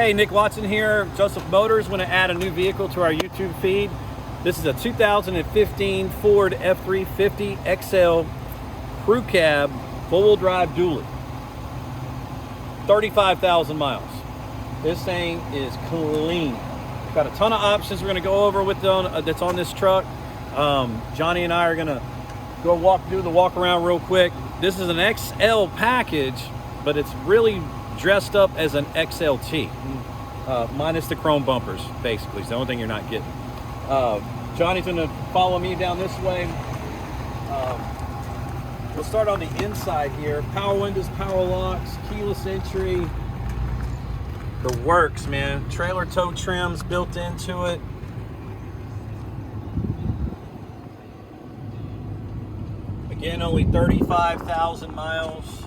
Hey, Nick Watson here, Joseph Motors. Want to add a new vehicle to our YouTube feed. This is a 2015 Ford F-350 XL crew cab, four-wheel drive dually. 35,000 miles. This thing is clean. Got a ton of options we're going to go over with that's on this truck. Johnny and I are going to go do the walk around real quick. This is an XL package, but it's really dressed up as an XLT, minus the chrome bumpers. Basically, it's the only thing you're not getting. Johnny's going to follow me down this way. We'll start on the inside here. Power windows, power locks, keyless entry. The works, man. Trailer tow trims built into it. Again, only 35,000 miles.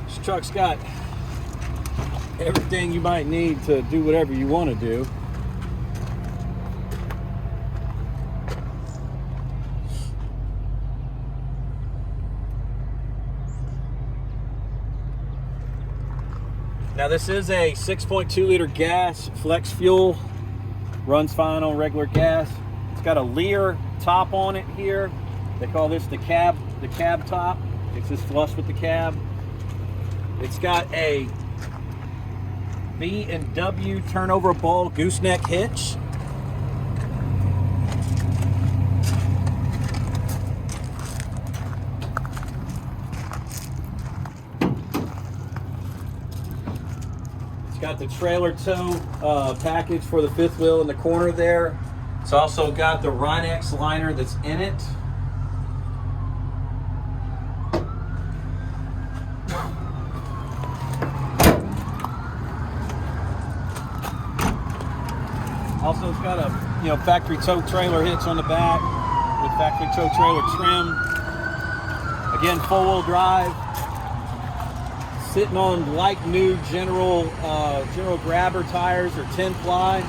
This truck's got everything you might need to do whatever you want to do. Now this is a 6.2 liter gas Flexfuel, runs fine on regular gas. It's got a LEER top on it here. They call this the cab top. It's just flush with the cab. It's got a B&W turnover ball gooseneck hitch. Got the trailer tow package for the fifth wheel in the corner there. It's also got the Rhine-X liner that's in it. Also, it's got a factory tow trailer hitch on the back with factory tow trailer trim. Again, four-wheel drive. Sitting on like new General Grabber tires or 10 ply.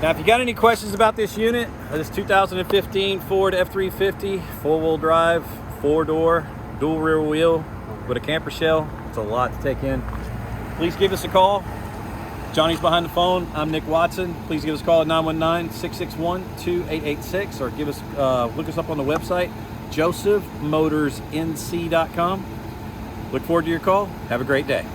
Now, if you got any questions about this unit, this 2015 Ford F-350, four-wheel drive, four-door, dual rear wheel with a camper shell, it's a lot to take in. Please give us a call. Johnny's behind the phone. I'm Nick Watson. Please give us a call at 919-661-2886 or look us up on the website, josephmotorsnc.com. Look forward to your call. Have a great day.